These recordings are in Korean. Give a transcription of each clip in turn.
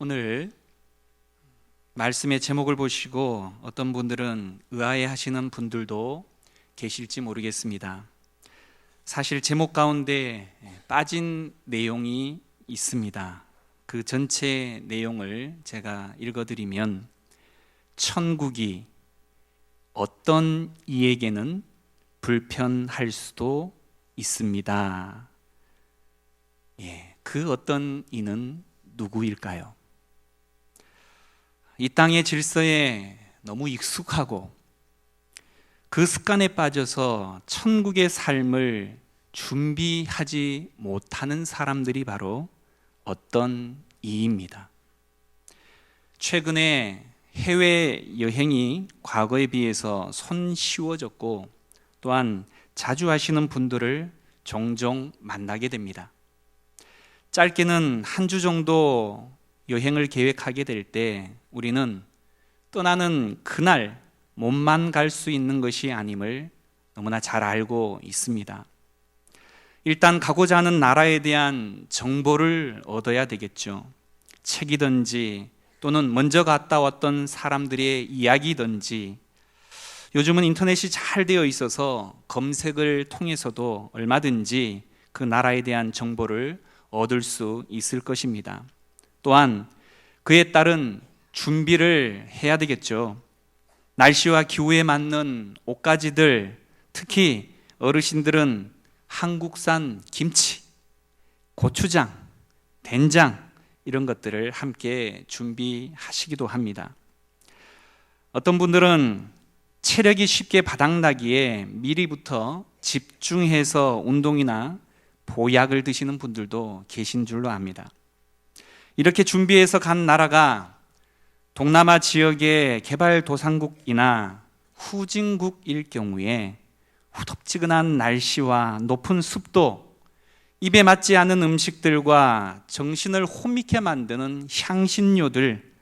오늘 말씀의 제목을 보시고 어떤 분들은 의아해 하시는 분들도 계실지 모르겠습니다. 사실 제목 가운데 빠진 내용이 있습니다. 그 전체 내용을 제가 읽어드리면, 천국이 어떤 이에게는 불편할 수도 있습니다. 그 어떤 이는 누구일까요? 이 땅의 질서에 너무 익숙하고 그 습관에 빠져서 천국의 삶을 준비하지 못하는 사람들이 바로 어떤 이입니다. 최근에 해외여행이 과거에 비해서 손쉬워졌고, 또한 자주 하시는 분들을 종종 만나게 됩니다. 짧게는 한 주 정도 여행을 계획하게 될 때 우리는 떠나는 그날 몸만 갈 수 있는 것이 아님을 너무나 잘 알고 있습니다. 일단 가고자 하는 나라에 대한 정보를 얻어야 되겠죠. 책이든지 또는 먼저 갔다 왔던 사람들의 이야기든지, 요즘은 인터넷이 잘 되어 있어서 검색을 통해서도 얼마든지 그 나라에 대한 정보를 얻을 수 있을 것입니다. 또한 그에 따른 준비를 해야 되겠죠. 날씨와 기후에 맞는 옷가지들, 특히 어르신들은 한국산 김치, 고추장, 된장 이런 것들을 함께 준비하시기도 합니다. 어떤 분들은 체력이 쉽게 바닥나기에 미리부터 집중해서 운동이나 보약을 드시는 분들도 계신 줄로 압니다. 이렇게 준비해서 간 나라가 동남아 지역의 개발도상국이나 후진국일 경우에 후덥지근한 날씨와 높은 습도, 입에 맞지 않는 음식들과 정신을 혼미케 만드는 향신료들,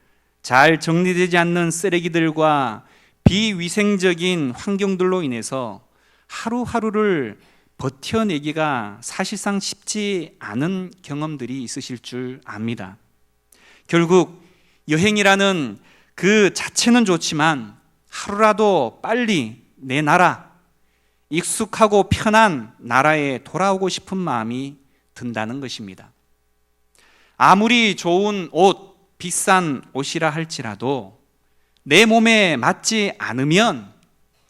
잘 정리되지 않는 쓰레기들과 비위생적인 환경들로 인해서 하루하루를 버텨내기가 사실상 쉽지 않은 경험들이 있으실 줄 압니다. 결국 여행이라는 그 자체는 좋지만 하루라도 빨리 내 나라, 익숙하고 편한 나라에 돌아오고 싶은 마음이 든다는 것입니다. 아무리 좋은 옷, 비싼 옷이라 할지라도 내 몸에 맞지 않으면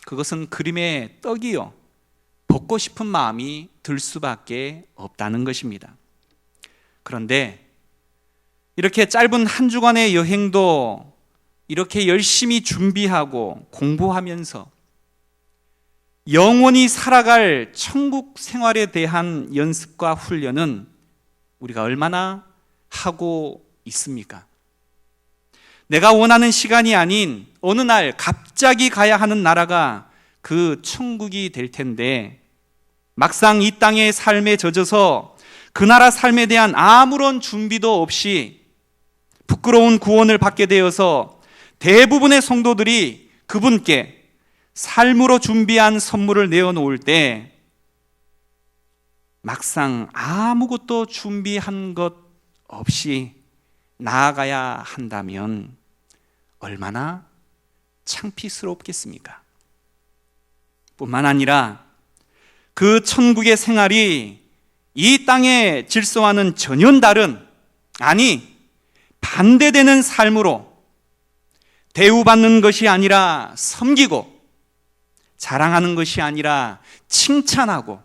그것은 그림의 떡이요, 벗고 싶은 마음이 들 수밖에 없다는 것입니다. 그런데 이렇게 짧은 한 주간의 여행도 이렇게 열심히 준비하고 공부하면서 영원히 살아갈 천국 생활에 대한 연습과 훈련은 우리가 얼마나 하고 있습니까? 내가 원하는 시간이 아닌 어느 날 갑자기 가야 하는 나라가 그 천국이 될 텐데, 막상 이 땅의 삶에 젖어서 그 나라 삶에 대한 아무런 준비도 없이 부끄러운 구원을 받게 되어서 대부분의 성도들이 그분께 삶으로 준비한 선물을 내어놓을 때, 막상 아무것도 준비한 것 없이 나아가야 한다면 얼마나 창피스럽겠습니까? 뿐만 아니라 그 천국의 생활이 이 땅의 질서와는 전혀 다른, 아니 반대되는 삶으로 대우받는 것이 아니라 섬기고, 자랑하는 것이 아니라 칭찬하고,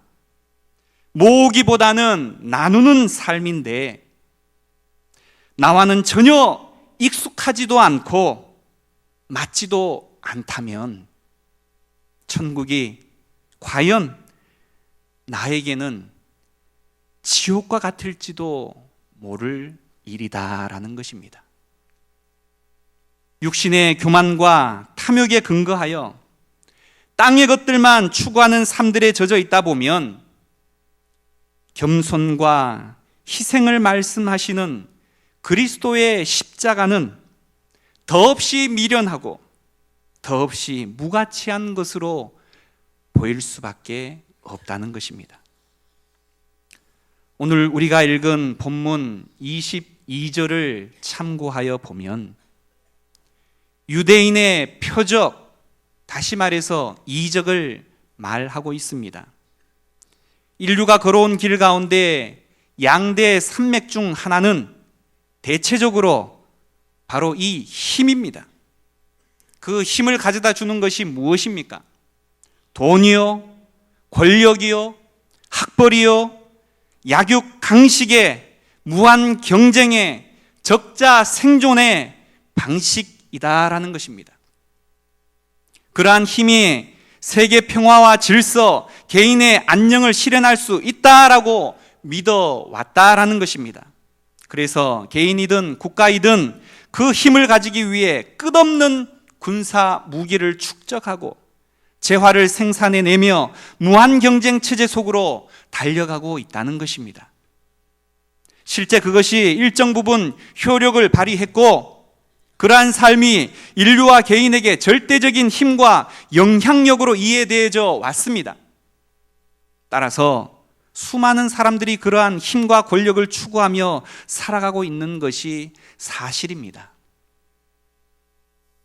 모으기보다는 나누는 삶인데, 나와는 전혀 익숙하지도 않고 맞지도 않다면 천국이 과연 나에게는 지옥과 같을지도 모를 일이다라는 것입니다. 육신의 교만과 탐욕에 근거하여 땅의 것들만 추구하는 삶들에 젖어 있다 보면 겸손과 희생을 말씀하시는 그리스도의 십자가는 더없이 미련하고 더없이 무가치한 것으로 보일 수밖에 없다는 것입니다. 오늘 우리가 읽은 본문 2절을 참고하여 보면 유대인의 표적, 다시 말해서 이적을 말하고 있습니다. 인류가 걸어온 길 가운데 양대 산맥 중 하나는 대체적으로 바로 이 힘입니다. 그 힘을 가져다 주는 것이 무엇입니까? 돈이요, 권력이요, 학벌이요, 약육 강식의 무한 경쟁의 적자 생존의 방식이다라는 것입니다. 그러한 힘이 세계 평화와 질서, 개인의 안녕을 실현할 수 있다라고 믿어왔다라는 것입니다. 그래서 개인이든 국가이든 그 힘을 가지기 위해 끝없는 군사 무기를 축적하고 재화를 생산해내며 무한 경쟁 체제 속으로 달려가고 있다는 것입니다. 실제 그것이 일정 부분 효력을 발휘했고 그러한 삶이 인류와 개인에게 절대적인 힘과 영향력으로 이해되어져 왔습니다. 따라서 수많은 사람들이 그러한 힘과 권력을 추구하며 살아가고 있는 것이 사실입니다.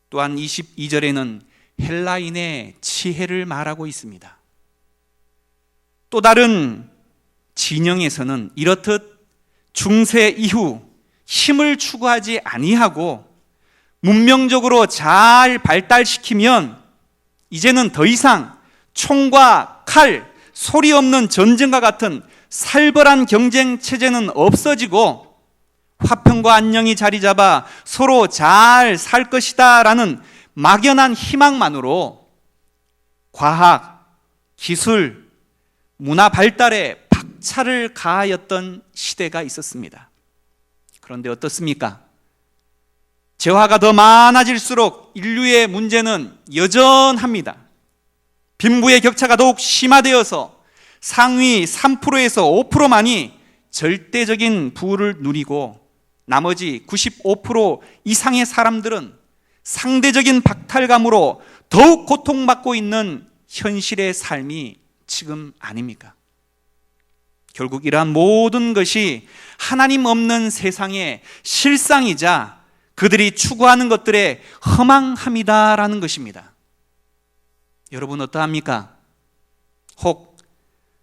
또한 22절에는 헬라인의 지혜를 말하고 있습니다. 또 다른 진영에서는 이렇듯 중세 이후 힘을 추구하지 아니하고 문명적으로 잘 발달시키면 이제는 더 이상 총과 칼, 소리 없는 전쟁과 같은 살벌한 경쟁 체제는 없어지고 화평과 안녕이 자리 잡아 서로 잘 살 것이다 라는 막연한 희망만으로 과학, 기술, 문화 발달에 박차를 가하였던 시대가 있었습니다. 그런데 어떻습니까? 재화가 더 많아질수록 인류의 문제는 여전합니다. 빈부의 격차가 더욱 심화되어서 상위 3%에서 5%만이 절대적인 부를 누리고 나머지 95% 이상의 사람들은 상대적인 박탈감으로 더욱 고통받고 있는 현실의 삶이 지금 아닙니까? 결국 이러한 모든 것이 하나님 없는 세상의 실상이자 그들이 추구하는 것들의 허망함이다라는 것입니다. 여러분 어떠합니까? 혹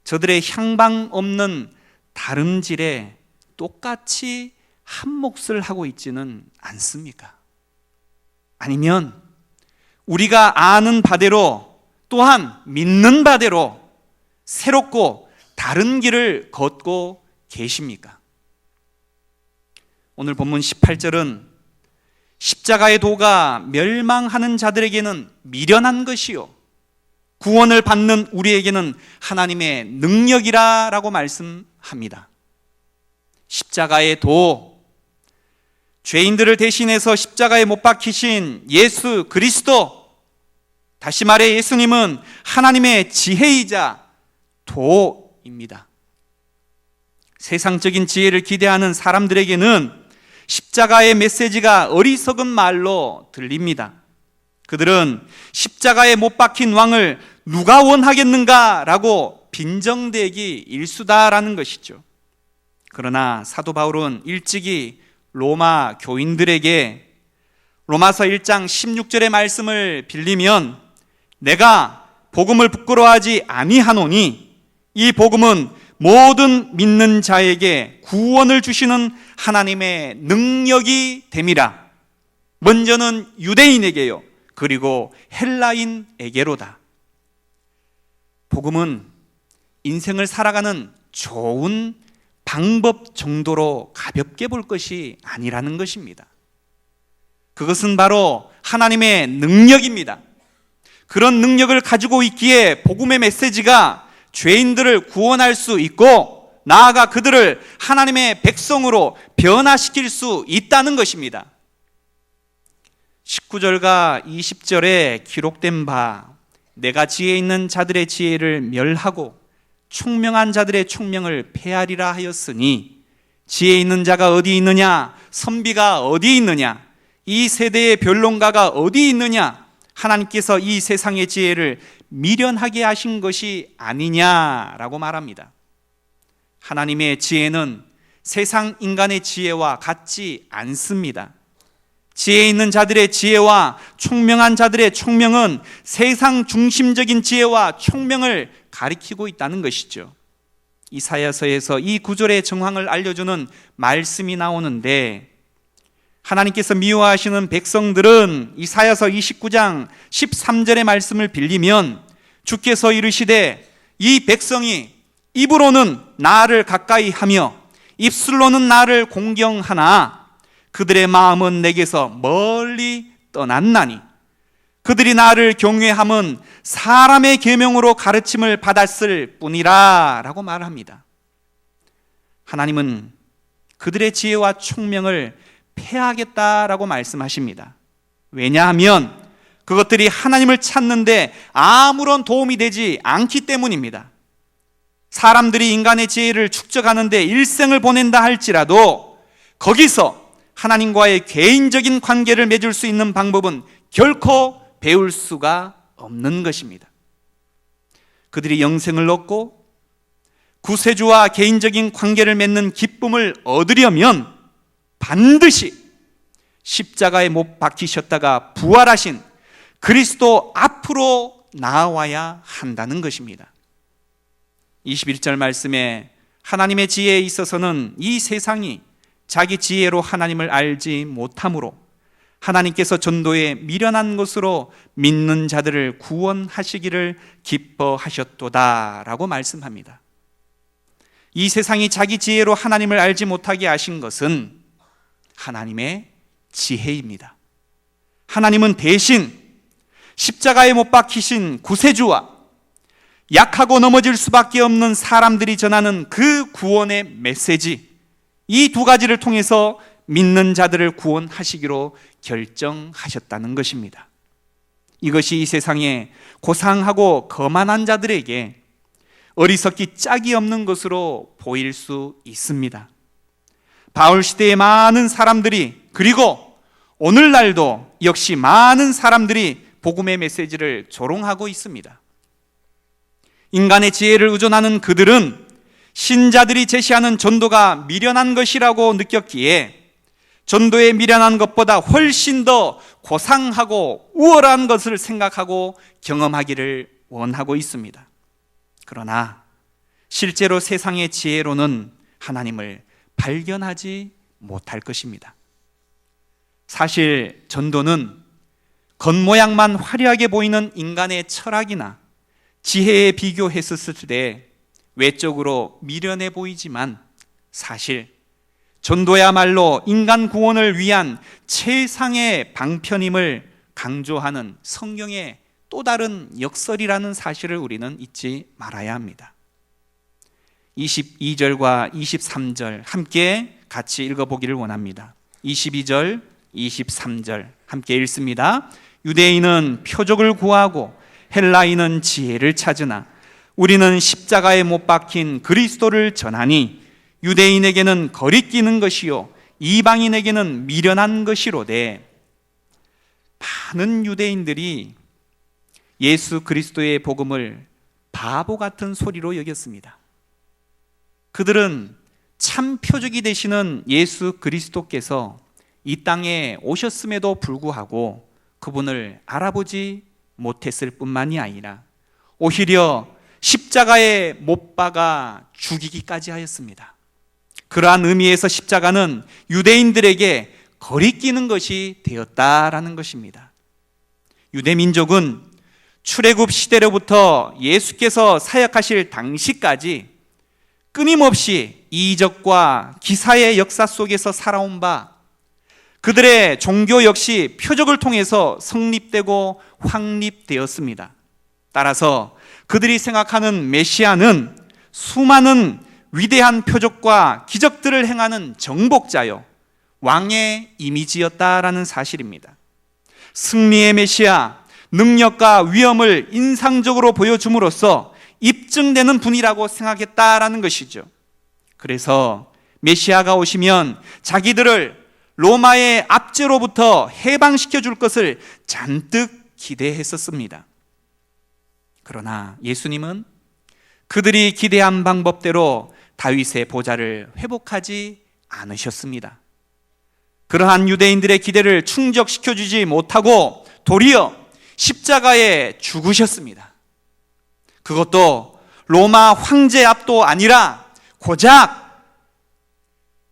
저들의 향방 없는 다름질에 똑같이 한 몫을 하고 있지는 않습니까? 아니면 우리가 아는 바대로 또한 믿는 바대로 새롭고 다른 길을 걷고 계십니까? 오늘 본문 18절은 십자가의 도가 멸망하는 자들에게는 미련한 것이요 구원을 받는 우리에게는 하나님의 능력이라고 말씀합니다. 십자가의 도, 죄인들을 대신해서 십자가에 못 박히신 예수 그리스도, 다시 말해 예수님은 하나님의 지혜이자 도입니다. 세상적인 지혜를 기대하는 사람들에게는 십자가의 메시지가 어리석은 말로 들립니다. 그들은 십자가에 못 박힌 왕을 누가 원하겠는가라고 빈정대기 일수다라는 것이죠. 그러나 사도 바울은 일찍이 로마 교인들에게 로마서 1장 16절의 말씀을 빌리면 내가 복음을 부끄러워하지 아니하노니 이 복음은 모든 믿는 자에게 구원을 주시는 하나님의 능력이 됨이라. 먼저는 유대인에게요 그리고 헬라인에게로다. 복음은 인생을 살아가는 좋은 방법 정도로 가볍게 볼 것이 아니라는 것입니다. 그것은 바로 하나님의 능력입니다. 그런 능력을 가지고 있기에 복음의 메시지가 죄인들을 구원할 수 있고 나아가 그들을 하나님의 백성으로 변화시킬 수 있다는 것입니다. 19절과 20절에 기록된 바 내가 지혜 있는 자들의 지혜를 멸하고 총명한 자들의 총명을 폐하리라 하였으니 지혜 있는 자가 어디 있느냐? 선비가 어디 있느냐? 이 세대의 변론가가 어디 있느냐? 하나님께서 이 세상의 지혜를 미련하게 하신 것이 아니냐라고 말합니다. 하나님의 지혜는 세상 인간의 지혜와 같지 않습니다. 지혜 있는 자들의 지혜와 총명한 자들의 총명은 세상 중심적인 지혜와 총명을 가리키고 있다는 것이죠. 이사야서에서 이 구절의 정황을 알려주는 말씀이 나오는데, 하나님께서 미워하시는 백성들은 이사야서 29장 13절의 말씀을 빌리면 주께서 이르시되 이 백성이 입으로는 나를 가까이 하며 입술로는 나를 공경하나 그들의 마음은 내게서 멀리 떠났나니 그들이 나를 경외함은 사람의 계명으로 가르침을 받았을 뿐이라 라고 말합니다. 하나님은 그들의 지혜와 총명을 폐하겠다라고 말씀하십니다. 왜냐하면 그것들이 하나님을 찾는데 아무런 도움이 되지 않기 때문입니다. 사람들이 인간의 지혜를 축적하는데 일생을 보낸다 할지라도 거기서 하나님과의 개인적인 관계를 맺을 수 있는 방법은 결코 배울 수가 없는 것입니다. 그들이 영생을 얻고 구세주와 개인적인 관계를 맺는 기쁨을 얻으려면 반드시 십자가에 못 박히셨다가 부활하신 그리스도 앞으로 나아와야 한다는 것입니다. 21절 말씀에 하나님의 지혜에 있어서는 이 세상이 자기 지혜로 하나님을 알지 못하므로 하나님께서 전도에 미련한 것으로 믿는 자들을 구원하시기를 기뻐하셨도다 라고 말씀합니다. 이 세상이 자기 지혜로 하나님을 알지 못하게 하신 것은 하나님의 지혜입니다. 하나님은 대신 십자가에 못 박히신 구세주와 약하고 넘어질 수밖에 없는 사람들이 전하는 그 구원의 메시지, 이 두 가지를 통해서 믿는 자들을 구원하시기로 결정하셨다는 것입니다. 이것이 이 세상에 고상하고 거만한 자들에게 어리석기 짝이 없는 것으로 보일 수 있습니다. 바울 시대의 많은 사람들이, 그리고 오늘날도 역시 많은 사람들이 복음의 메시지를 조롱하고 있습니다. 인간의 지혜를 의존하는 그들은 신자들이 제시하는 전도가 미련한 것이라고 느꼈기에 전도에 미련한 것보다 훨씬 더 고상하고 우월한 것을 생각하고 경험하기를 원하고 있습니다. 그러나 실제로 세상의 지혜로는 하나님을 발견하지 못할 것입니다. 사실 전도는 겉모양만 화려하게 보이는 인간의 철학이나 지혜에 비교했었을 때 외적으로 미련해 보이지만 사실 전도야말로 인간 구원을 위한 최상의 방편임을 강조하는 성경의 또 다른 역설이라는 사실을 우리는 잊지 말아야 합니다. 22절과 23절 함께 같이 읽어보기를 원합니다. 22절, 23절 함께 읽습니다. 유대인은 표적을 구하고 헬라인은 지혜를 찾으나 우리는 십자가에 못 박힌 그리스도를 전하니 유대인에게는 거리끼는 것이요 이방인에게는 미련한 것이로되. 많은 유대인들이 예수 그리스도의 복음을 바보 같은 소리로 여겼습니다. 그들은 참 표적이 되시는 예수 그리스도께서 이 땅에 오셨음에도 불구하고 그분을 알아보지 못했을 뿐만이 아니라 오히려 십자가에 못 박아 죽이기까지 하였습니다. 그러한 의미에서 십자가는 유대인들에게 거리끼는 것이 되었다라는 것입니다. 유대 민족은 출애굽 시대로부터 예수께서 사역하실 당시까지 끊임없이 이적과 기사의 역사 속에서 살아온 바, 그들의 종교 역시 표적을 통해서 성립되고 확립되었습니다. 따라서 그들이 생각하는 메시아는 수많은 위대한 표적과 기적들을 행하는 정복자요 왕의 이미지였다라는 사실입니다. 승리의 메시아, 능력과 위엄을 인상적으로 보여줌으로써 입증되는 분이라고 생각했다라는 것이죠. 그래서 메시아가 오시면 자기들을 로마의 압제로부터 해방시켜 줄 것을 잔뜩 기대했었습니다. 그러나 예수님은 그들이 기대한 방법대로 다윗의 보좌를 회복하지 않으셨습니다. 그러한 유대인들의 기대를 충족시켜주지 못하고 도리어 십자가에 죽으셨습니다. 그것도 로마 황제 앞도 아니라 고작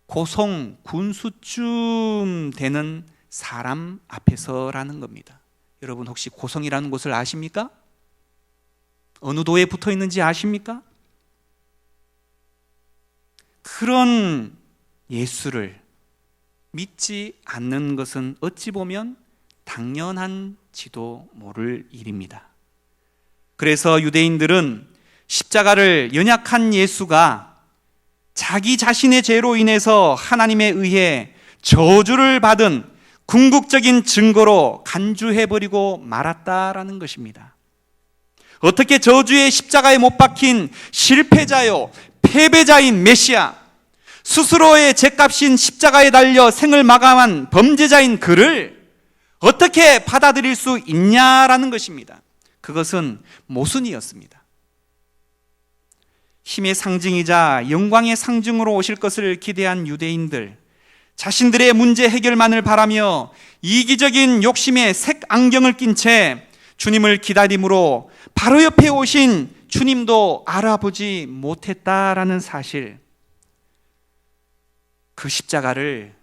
고성 군수쯤 되는 사람 앞에서라는 겁니다. 여러분 혹시 고성이라는 곳을 아십니까? 어느 도에 붙어 있는지 아십니까? 그런 예수를 믿지 않는 것은 어찌 보면 당연한지도 모를 일입니다. 그래서 유대인들은 십자가를 연약한 예수가 자기 자신의 죄로 인해서 하나님에 의해 저주를 받은 궁극적인 증거로 간주해버리고 말았다라는 것입니다. 어떻게 저주의 십자가에 못 박힌 실패자요, 패배자인 메시아, 스스로의 죄값인 십자가에 달려 생을 마감한 범죄자인 그를 어떻게 받아들일 수 있냐라는 것입니다. 그것은 모순이었습니다. 힘의 상징이자 영광의 상징으로 오실 것을 기대한 유대인들, 자신들의 문제 해결만을 바라며 이기적인 욕심에 색안경을 낀 채 주님을 기다림으로 바로 옆에 오신 주님도 알아보지 못했다라는 사실, 그 십자가를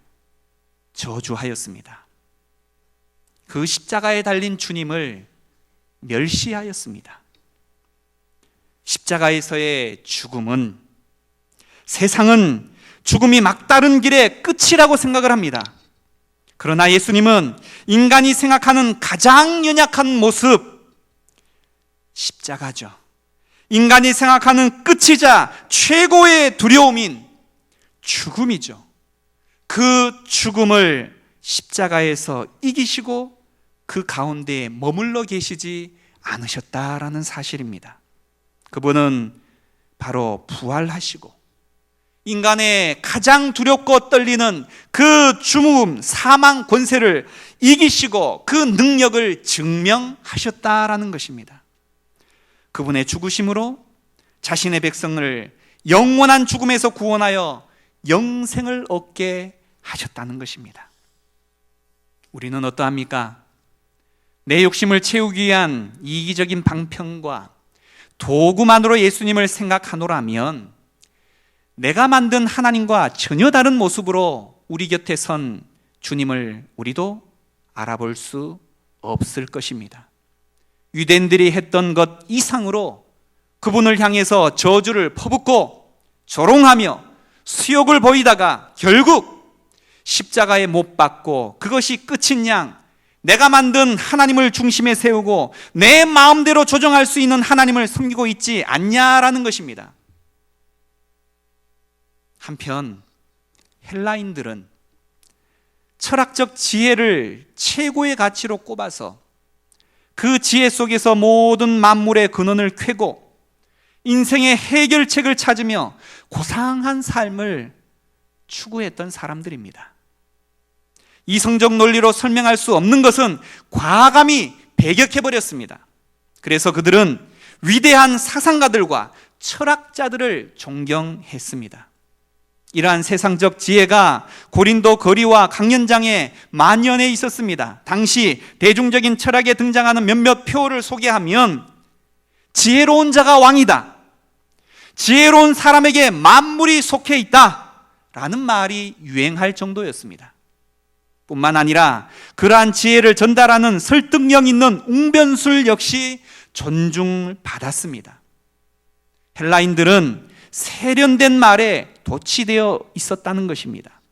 저주하였습니다. 그 십자가에 달린 주님을 멸시하였습니다. 십자가에서의 죽음은, 세상은 죽음이 막다른 길의 끝이라고 생각을 합니다. 그러나 예수님은 인간이 생각하는 가장 연약한 모습, 십자가죠. 인간이 생각하는 끝이자 최고의 두려움인 죽음이죠. 그 죽음을 십자가에서 이기시고 그 가운데에 머물러 계시지 않으셨다라는 사실입니다. 그분은 바로 부활하시고 인간의 가장 두렵고 떨리는 그 죽음, 사망 권세를 이기시고 그 능력을 증명하셨다라는 것입니다. 그분의 죽으심으로 자신의 백성을 영원한 죽음에서 구원하여 영생을 얻게 하셨다는 것입니다. 우리는 어떠합니까? 내 욕심을 채우기 위한 이기적인 방편과 도구만으로 예수님을 생각하노라면 내가 만든 하나님과 전혀 다른 모습으로 우리 곁에 선 주님을 우리도 알아볼 수 없을 것입니다. 유대인들이 했던 것 이상으로 그분을 향해서 저주를 퍼붓고 조롱하며 수욕을 보이다가 결국 십자가에 못 박고 그것이 끝인 양 내가 만든 하나님을 중심에 세우고 내 마음대로 조정할 수 있는 하나님을 섬기고 있지 않냐라는 것입니다. 한편 헬라인들은 철학적 지혜를 최고의 가치로 꼽아서 그 지혜 속에서 모든 만물의 근원을 꿰고 인생의 해결책을 찾으며 고상한 삶을 추구했던 사람들입니다. 이성적 논리로 설명할 수 없는 것은 과감히 배격해버렸습니다. 그래서 그들은 위대한 사상가들과 철학자들을 존경했습니다. 이러한 세상적 지혜가 고린도 거리와 강연장에 만연해 있었습니다. 당시 대중적인 철학에 등장하는 몇몇 표를 소개하면 지혜로운 자가 왕이다, 지혜로운 사람에게 만물이 속해 있다 라는 말이 유행할 정도였습니다. 뿐만 아니라 그러한 지혜를 전달하는 설득력 있는 웅변술 역시 존중받았습니다. 헬라인들은 세련된 말에 도취되어 있었다는 것입니다.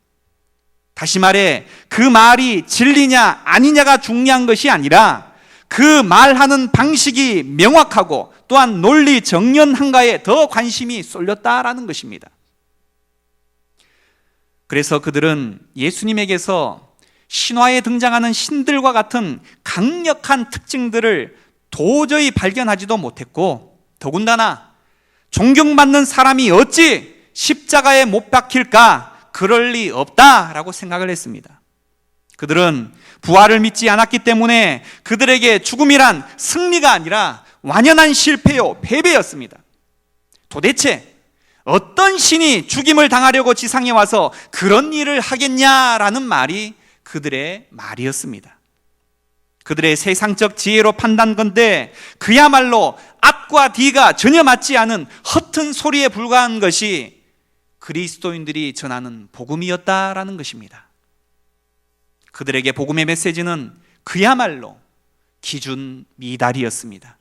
다시 말해 그 말이 진리냐 아니냐가 중요한 것이 아니라 그 말하는 방식이 명확하고 또한 논리 정연한가에 더 관심이 쏠렸다라는 것입니다. 그래서 그들은 예수님에게서 신화에 등장하는 신들과 같은 강력한 특징들을 도저히 발견하지도 못했고, 더군다나 존경받는 사람이 어찌 십자가에 못 박힐까? 그럴 리 없다라고 생각을 했습니다. 그들은 부활을 믿지 않았기 때문에 그들에게 죽음이란 승리가 아니라 완연한 실패요, 패배였습니다. 도대체 어떤 신이 죽임을 당하려고 지상에 와서 그런 일을 하겠냐라는 말이 그들의 말이었습니다. 그들의 세상적 지혜로 판단건대 그야말로 앞과 뒤가 전혀 맞지 않은 허튼 소리에 불과한 것이 그리스도인들이 전하는 복음이었다라는 것입니다. 그들에게 복음의 메시지는 그야말로 기준 미달이었습니다.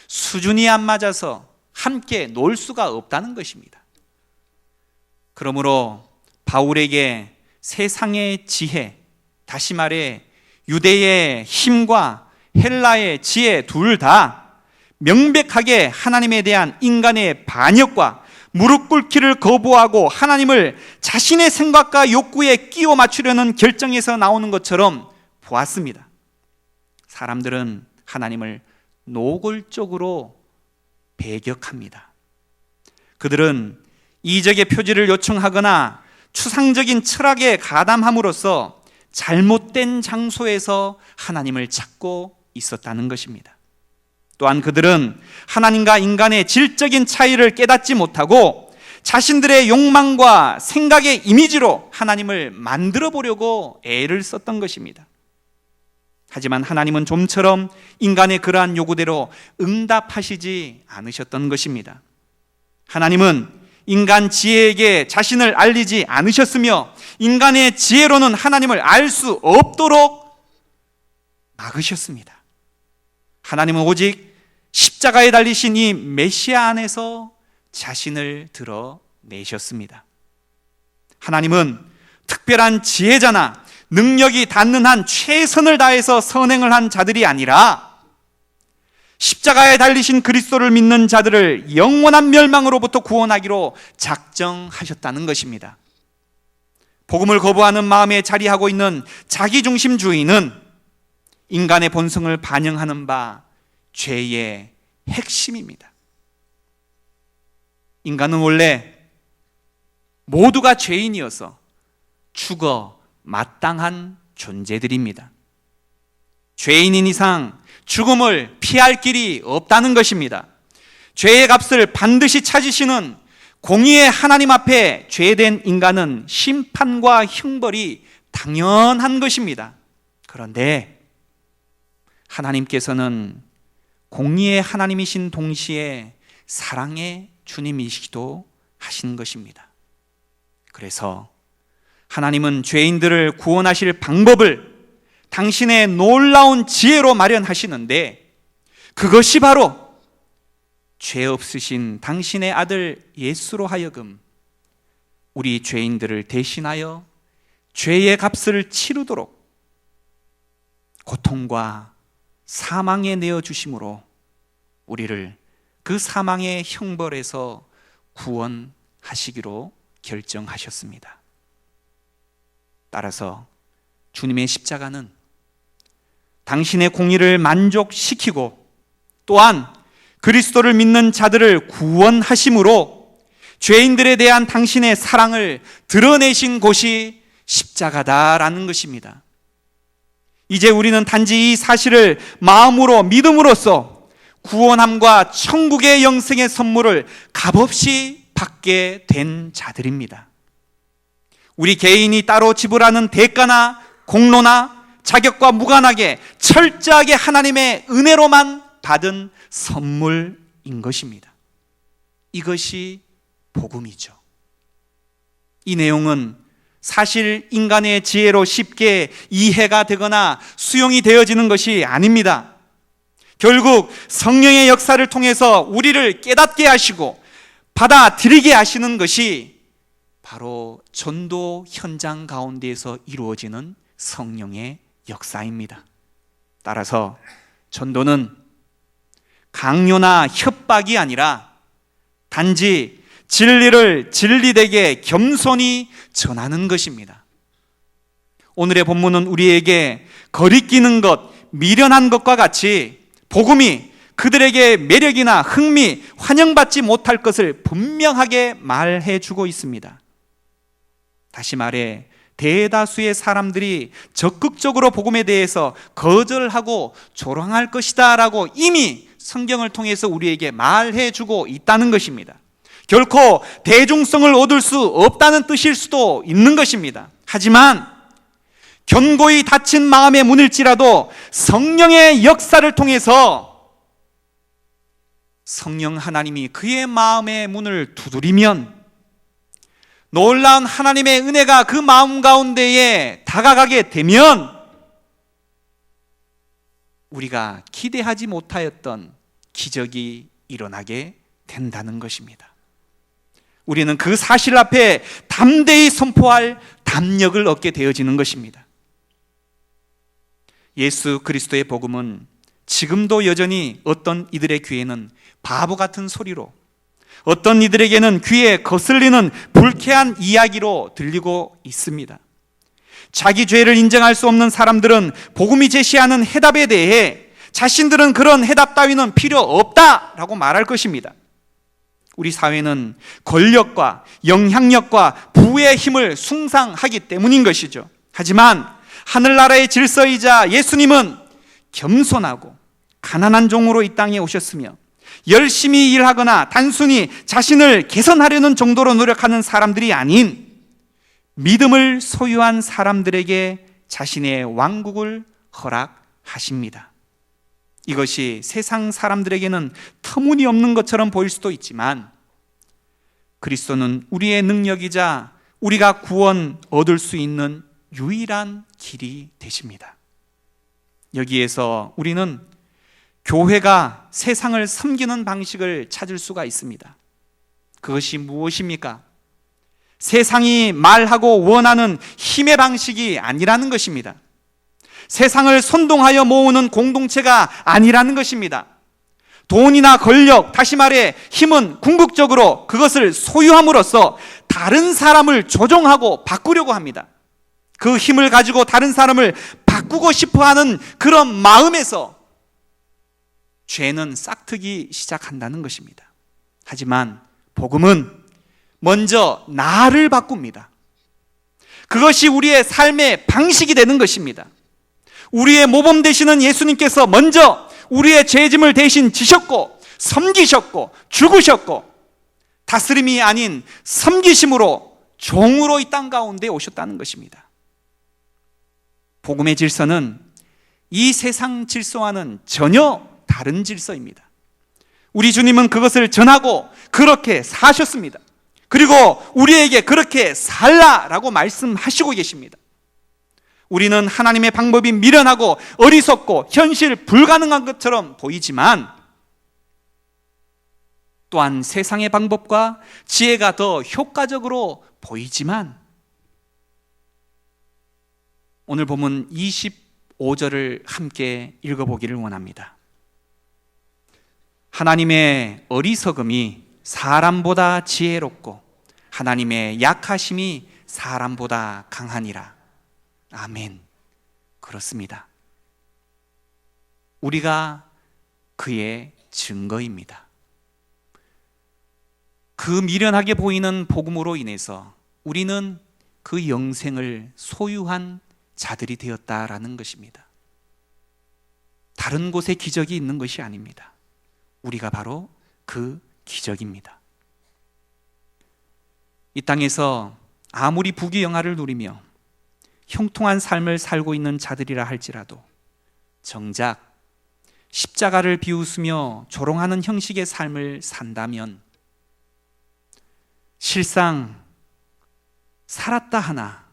수준이 안 맞아서 함께 놀 수가 없다는 것입니다. 그러므로 바울에게 세상의 지혜, 다시 말해 유대의 힘과 헬라의 지혜 둘 다 명백하게 하나님에 대한 인간의 반역과 무릎 꿇기를 거부하고 하나님을 자신의 생각과 욕구에 끼워 맞추려는 결정에서 나오는 것처럼 보았습니다. 사람들은 하나님을 노골적으로 배격합니다. 그들은 이적의 표지를 요청하거나 추상적인 철학에 가담함으로써 잘못된 장소에서 하나님을 찾고 있었다는 것입니다. 또한 그들은 하나님과 인간의 질적인 차이를 깨닫지 못하고 자신들의 욕망과 생각의 이미지로 하나님을 만들어 보려고 애를 썼던 것입니다. 하지만 하나님은 좀처럼 인간의 그러한 요구대로 응답하시지 않으셨던 것입니다. 하나님은 인간 지혜에게 자신을 알리지 않으셨으며 인간의 지혜로는 하나님을 알 수 없도록 막으셨습니다. 하나님은 오직 십자가에 달리신 이 메시아 안에서 자신을 드러내셨습니다. 하나님은 특별한 지혜자나 능력이 닿는 한 최선을 다해서 선행을 한 자들이 아니라 십자가에 달리신 그리스도를 믿는 자들을 영원한 멸망으로부터 구원하기로 작정하셨다는 것입니다. 복음을 거부하는 마음에 자리하고 있는 자기중심주의는 인간의 본성을 반영하는 바 죄의 핵심입니다. 인간은 원래 모두가 죄인이어서 죽어 마땅한 존재들입니다. 죄인인 이상 죽음을 피할 길이 없다는 것입니다. 죄의 값을 반드시 찾으시는 공의의 하나님 앞에 죄된 인간은 심판과 형벌이 당연한 것입니다. 그런데 하나님께서는 공의의 하나님이신 동시에 사랑의 주님이시기도 하신 것입니다. 그래서 하나님은 죄인들을 구원하실 방법을 당신의 놀라운 지혜로 마련하시는데 그것이 바로 죄 없으신 당신의 아들 예수로 하여금 우리 죄인들을 대신하여 죄의 값을 치르도록 고통과 사망에 내어주심으로 우리를 그 사망의 형벌에서 구원하시기로 결정하셨습니다. 따라서 주님의 십자가는 당신의 공의를 만족시키고 또한 그리스도를 믿는 자들을 구원하심으로 죄인들에 대한 당신의 사랑을 드러내신 곳이 십자가다라는 것입니다. 이제 우리는 단지 이 사실을 마음으로 믿음으로써 구원함과 천국의 영생의 선물을 값없이 받게 된 자들입니다. 우리 개인이 따로 지불하는 대가나 공로나 자격과 무관하게 철저하게 하나님의 은혜로만 받은 선물인 것입니다. 이것이 복음이죠. 이 내용은 사실 인간의 지혜로 쉽게 이해가 되거나 수용이 되어지는 것이 아닙니다. 결국 성령의 역사를 통해서 우리를 깨닫게 하시고 받아들이게 하시는 것이 바로 전도 현장 가운데에서 이루어지는 성령의 역사입니다. 따라서 전도는 강요나 협박이 아니라 단지 진리를 진리되게 겸손히 전하는 것입니다. 오늘의 본문은 우리에게 거리끼는 것, 미련한 것과 같이 복음이 그들에게 매력이나 흥미, 환영받지 못할 것을 분명하게 말해주고 있습니다. 다시 말해 대다수의 사람들이 적극적으로 복음에 대해서 거절하고 조롱할 것이다 라고 이미 성경을 통해서 우리에게 말해주고 있다는 것입니다. 결코 대중성을 얻을 수 없다는 뜻일 수도 있는 것입니다. 하지만 견고히 닫힌 마음의 문일지라도 성령의 역사를 통해서 성령 하나님이 그의 마음의 문을 두드리면 놀라운 하나님의 은혜가 그 마음 가운데에 다가가게 되면 우리가 기대하지 못하였던 기적이 일어나게 된다는 것입니다. 우리는 그 사실 앞에 담대히 선포할 담력을 얻게 되어지는 것입니다. 예수 그리스도의 복음은 지금도 여전히 어떤 이들의 귀에는 바보 같은 소리로, 어떤 이들에게는 귀에 거슬리는 불쾌한 이야기로 들리고 있습니다. 자기 죄를 인정할 수 없는 사람들은 복음이 제시하는 해답에 대해 자신들은 그런 해답 따위는 필요 없다라고 말할 것입니다. 우리 사회는 권력과 영향력과 부의 힘을 숭상하기 때문인 것이죠. 하지만 하늘나라의 질서이자 예수님은 겸손하고 가난한 종으로 이 땅에 오셨으며 열심히 일하거나 단순히 자신을 개선하려는 정도로 노력하는 사람들이 아닌 믿음을 소유한 사람들에게 자신의 왕국을 허락하십니다. 이것이 세상 사람들에게는 터무니없는 것처럼 보일 수도 있지만 그리스도는 우리의 능력이자 우리가 구원 얻을 수 있는 유일한 길이 되십니다. 여기에서 우리는 교회가 세상을 섬기는 방식을 찾을 수가 있습니다. 그것이 무엇입니까? 세상이 말하고 원하는 힘의 방식이 아니라는 것입니다. 세상을 선동하여 모으는 공동체가 아니라는 것입니다. 돈이나 권력, 다시 말해 힘은 궁극적으로 그것을 소유함으로써 다른 사람을 조종하고 바꾸려고 합니다. 그 힘을 가지고 다른 사람을 바꾸고 싶어하는 그런 마음에서 죄는 싹트기 시작한다는 것입니다. 하지만 복음은 먼저 나를 바꿉니다. 그것이 우리의 삶의 방식이 되는 것입니다. 우리의 모범 되시는 예수님께서 먼저 우리의 죄짐을 대신 지셨고 섬기셨고 죽으셨고 다스림이 아닌 섬기심으로 종으로 이 땅 가운데 오셨다는 것입니다. 복음의 질서는 이 세상 질서와는 전혀 다른 질서입니다. 우리 주님은 그것을 전하고 그렇게 사셨습니다. 그리고 우리에게 그렇게 살라라고 말씀하시고 계십니다. 우리는 하나님의 방법이 미련하고 어리석고 현실 불가능한 것처럼 보이지만 또한 세상의 방법과 지혜가 더 효과적으로 보이지만 오늘 본문 25절을 함께 읽어보기를 원합니다. 하나님의 어리석음이 사람보다 지혜롭고 하나님의 약하심이 사람보다 강하니라. 아멘. 그렇습니다. 우리가 그의 증거입니다. 그 미련하게 보이는 복음으로 인해서 우리는 그 영생을 소유한 자들이 되었다라는 것입니다. 다른 곳에 기적이 있는 것이 아닙니다. 우리가 바로 그 기적입니다. 이 땅에서 아무리 부귀영화를 누리며 형통한 삶을 살고 있는 자들이라 할지라도 정작 십자가를 비웃으며 조롱하는 형식의 삶을 산다면 실상 살았다 하나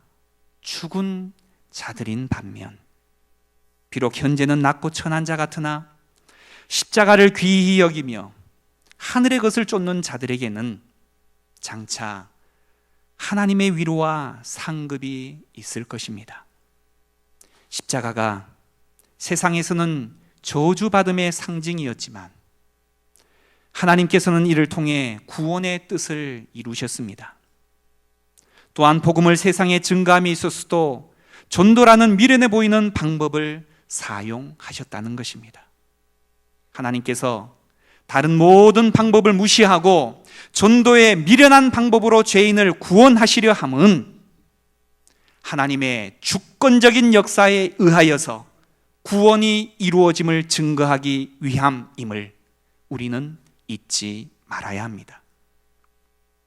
죽은 자들인 반면 비록 현재는 낮고 천한 자 같으나 십자가를 귀히 여기며 하늘의 것을 쫓는 자들에게는 장차 하나님의 위로와 상급이 있을 것입니다. 십자가가 세상에서는 저주받음의 상징이었지만 하나님께서는 이를 통해 구원의 뜻을 이루셨습니다. 또한 복음을 세상에 증거함에 있어서도 전도라는 미련해 보이는 방법을 사용하셨다는 것입니다. 하나님께서 다른 모든 방법을 무시하고 전도의 미련한 방법으로 죄인을 구원하시려 함은 하나님의 주권적인 역사에 의하여서 구원이 이루어짐을 증거하기 위함임을 우리는 잊지 말아야 합니다.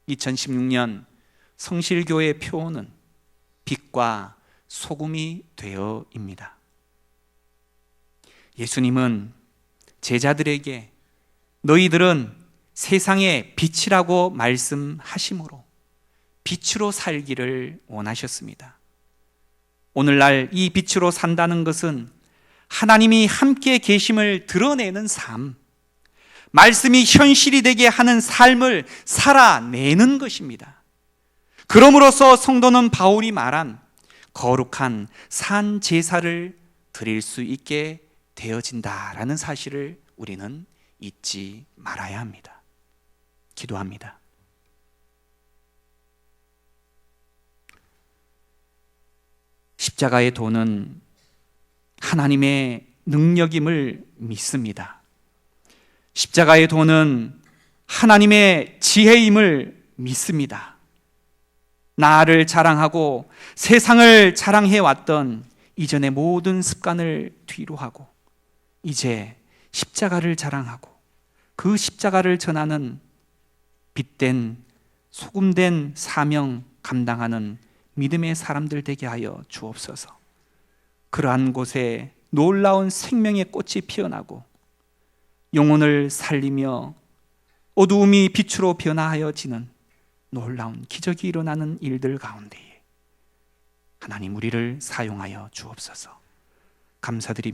2016년 성실교회 표어는 빛과 소금이 되어입니다. 예수님은 제자들에게 너희들은 세상의 빛이라고 말씀하심으로 빛으로 살기를 원하셨습니다. 오늘날 이 빛으로 산다는 것은 하나님이 함께 계심을 드러내는 삶, 말씀이 현실이 되게 하는 삶을 살아내는 것입니다. 그러므로서 성도는 바울이 말한 거룩한 산 제사를 드릴 수 있게 되어진다라는 사실을 우리는 잊지 말아야 합니다. 기도합니다. 십자가의 도는 하나님의 능력임을 믿습니다. 십자가의 도는 하나님의 지혜임을 믿습니다. 나를 자랑하고 세상을 자랑해왔던 이전의 모든 습관을 뒤로 하고 이제 십자가를 자랑하고 그 십자가를 전하는 빛된 소금된 사명 감당하는 믿음의 사람들 되게 하여 주옵소서. 그러한 곳에 놀라운 생명의 꽃이 피어나고 영혼을 살리며 어두움이 빛으로 변화하여지는 놀라운 기적이 일어나는 일들 가운데에 하나님 우리를 사용하여 주옵소서. 감사드립니다.